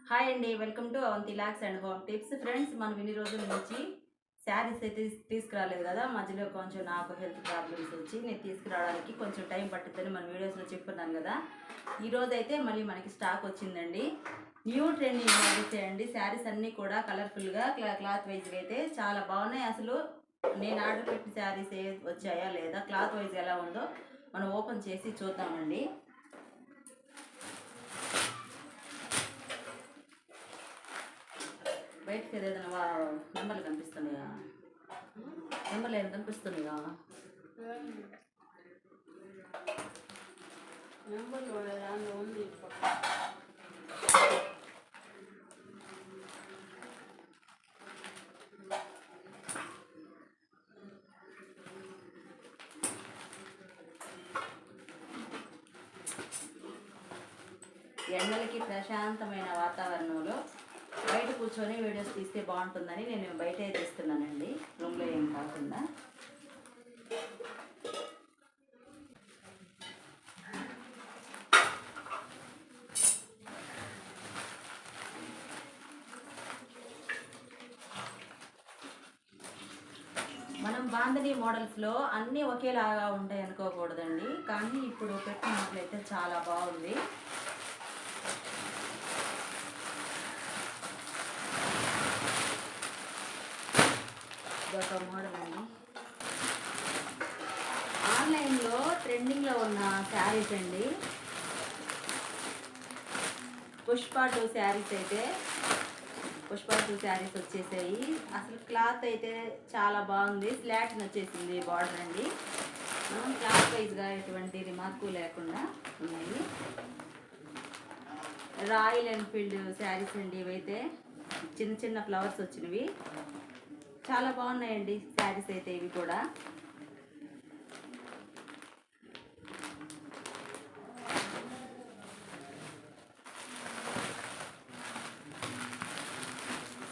Hi అండి, welcome to Avanti looks and home tips. Friends, మనం ఇన్ని రోజుల నుంచి శారీస్ అయితే తీసుకురాలేదు కదా. మధ్యలో కొంచెం నాకు హెల్త్ ప్రాబ్లమ్స్ వచ్చి నేను తీసుకురావడానికి కొంచెం టైం పట్టుద్దని మన వీడియోస్లో చెప్పుకున్నాను కదా. ఈరోజు అయితే మళ్ళీ మనకి స్టాక్ వచ్చిందండి. న్యూ ట్రెండింగ్ శారీస్ అండి. శారీస్ అన్నీ కూడా కలర్ఫుల్గా క్లాత్ వైజ్గా అయితే చాలా బాగున్నాయి. అసలు నేను ఆర్డర్ పెట్టిన శారీస్ వచ్చాయా లేదా, క్లాత్ వైజ్ ఎలా ఉందో మనం ఓపెన్ చేసి చూద్దామండి. బయటకి ఏదైనా నెంబర్లు కనిపిస్తున్నాయా? నెంబర్లు ఏమైనా కనిపిస్తున్నాయా? నెంబర్లు దానిలో ఉంది. ఎండలకి ప్రశాంతమైన వాతావరణంలో బయట కూర్చొని వీడియోస్ తీస్తే బాగుంటుందని నేను బయటే తీస్తున్నానండి, రూమ్లో ఏం కాకుండా. మనం బాంధనీ మోడల్స్లో అన్నీ ఒకేలాగా ఉంటాయి అనుకోకూడదండి, కానీ ఇప్పుడు పెట్టిన మోడల్ అయితే చాలా బాగుంది. ఇదొక మోడల్ అండి. ఆన్లైన్లో ట్రెండింగ్లో ఉన్న శారీస్ అండి. పుష్ప 2 శారీస్ అయితే వచ్చేసాయి. అసలు క్లాత్ అయితే చాలా బాగుంది. స్లాట్ వచ్చేసింది బార్డర్ అండి. క్లాత్ వైజ్గా ఎటువంటి రిమార్కు లేకుండా ఉన్నాయి. రాయల్ ఎన్ఫీల్డ్ శారీస్ అండి. ఇవైతే చిన్న చిన్న ఫ్లవర్స్ వచ్చినవి చాలా బాగున్నాయండి శారీస్ అయితే. ఇవి కూడా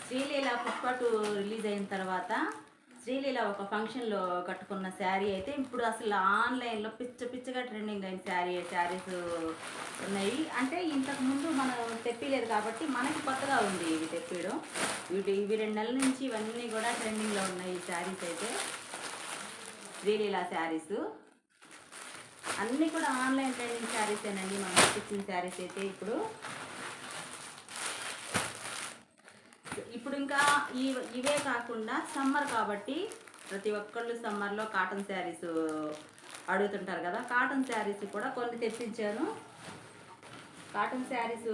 శ్రీలీల పుష్ప 2 రిలీజ్ అయిన తర్వాత శ్రీలీల ఒక ఫంక్షన్లో కట్టుకున్న శారీ అయితే ఇప్పుడు అసలు ఆన్లైన్లో పిచ్చగా ట్రెండింగ్ అయిన శారీస్ ఉన్నాయి. అంటే ఇంతకుముందు మనం తెప్పిలేదు కాబట్టి మనకి కొత్తగా ఉంది ఇవి తెప్పియడం. ఇవి 2 నెలల నుంచి ఇవన్నీ కూడా ట్రెండింగ్లో ఉన్నాయి. ఈ శారీస్ అయితే శ్రీలీల శారీస్ అన్నీ కూడా ఆన్లైన్ ట్రెండింగ్ శారీసేనండి. మనం తెప్పించిన శారీస్ అయితే ఇప్పుడు ఇంకా ఇవే కాకుండా సమ్మర్ కాబట్టి ప్రతి ఒక్కళ్ళు సమ్మర్లో కాటన్ శారీస్ అడుగుతుంటారు కదా. కాటన్ శారీస్ కూడా కొన్ని తెప్పించాను. కాటన్ శారీస్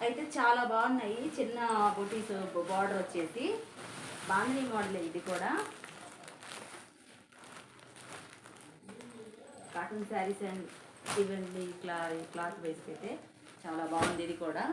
అయితే చాలా బాగున్నాయి. చిన్న బుటీస్ బార్డర్ వచ్చేసి బాంధనీ మోడల్. ఇది కూడా కాటన్ శారీస్ అండ్ ఇవన్నీ క్లాత్ వైజ్ అయితే చాలా బాగుంది. ఇది కూడా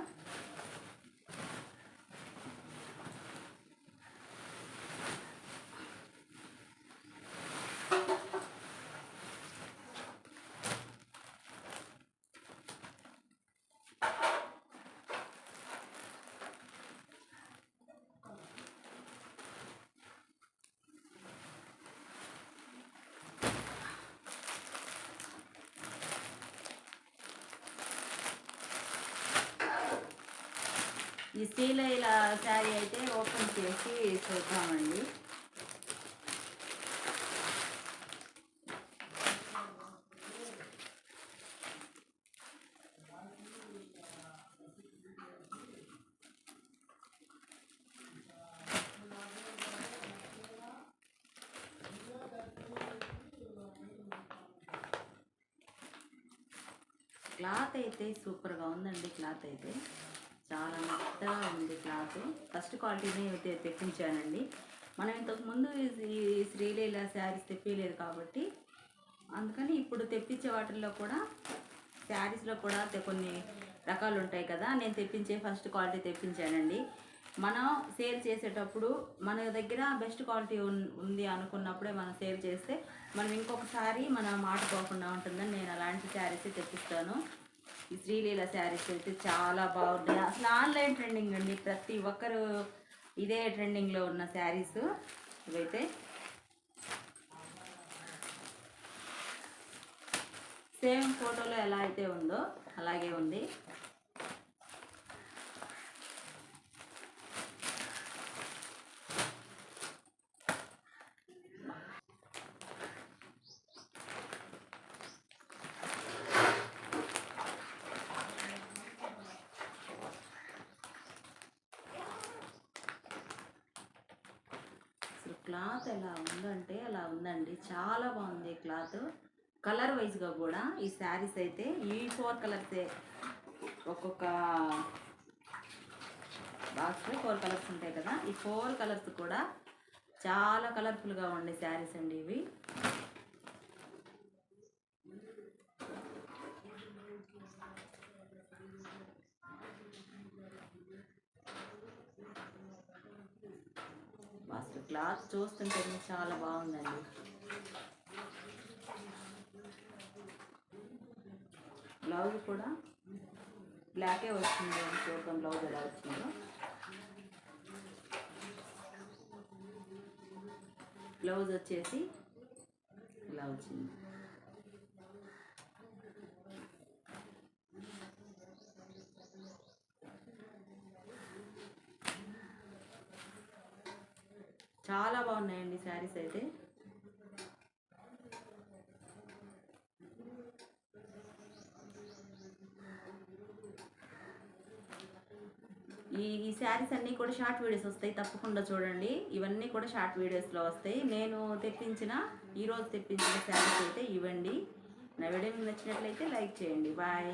ఈ శ్రీలీల శారీ అయితే ఓపెన్ చేసి చూద్దామండి. క్లాత్ అయితే సూపర్గా ఉందండి. క్లాత్ అయితే చాలా మెత్తగా ఉంది. క్లాత్ ఫస్ట్ క్వాలిటీనే అయితే తెప్పించానండి. మనం ఇంతకుముందు ఈ శ్రీలీల శారీస్ తెప్పిలేదు కాబట్టి అందుకని ఇప్పుడు తెప్పించే వాటిల్లో కూడా శారీస్లో కూడా కొన్ని రకాలు ఉంటాయి కదా. నేను తెప్పించే ఫస్ట్ క్వాలిటీ తెప్పించానండి. మనం సేల్ చేసేటప్పుడు మన దగ్గర బెస్ట్ క్వాలిటీ ఉంది అనుకున్నప్పుడే మనం సేల్ చేస్తే మనం ఇంకొకసారి మన మాట పోకుండా ఉంటుందని నేను అలాంటి శారీస్ తెప్పిస్తాను. ఈ శ్రీలీల శారీస్ అయితే చాలా బాగున్నాయి. అసలు ఆన్లైన్ ట్రెండింగ్ అండి. ప్రతి ఒక్కరు ఇదే ట్రెండింగ్లో ఉన్న శారీస్ ఇవైతే. సేమ్ ఫోటోలో ఎలా అయితే ఉందో అలాగే ఉంది. క్లాత్ ఎలా ఉందంటే అలా ఉందండి, చాలా బాగుంది క్లాత్. కలర్ వైజ్గా కూడా ఈ శారీస్ అయితే ఈ 4 కలర్సే, ఒక్కొక్క బాక్స్లో 4 కలర్స్ ఉంటాయి కదా, ఈ 4 కలర్స్ కూడా చాలా కలర్ఫుల్గా ఉండే శారీస్ అండి ఇవి. అసలు క్లాత్ చూస్తుంటే చాలా బాగుందండి. బ్లౌజ్ కూడా బ్లాకే వచ్చింది అని చూద్దాం బ్లౌజ్ ఎలా వచ్చిందో. బ్లౌజ్ వచ్చేసి ఇలా వచ్చింది. చాలా బాగున్నాయండి శారీస్ అయితే. ఈ శారీస్ అన్నీ కూడా షార్ట్ వీడియోస్ వస్తాయి, తప్పకుండా చూడండి. ఇవన్నీ కూడా షార్ట్ వీడియోస్లో వస్తాయి. నేను ఈరోజు తెప్పించిన శారీస్ అయితే ఇవ్వండి. నా వీడియో మీకు నచ్చినట్లయితే లైక్ చేయండి. బాయ్.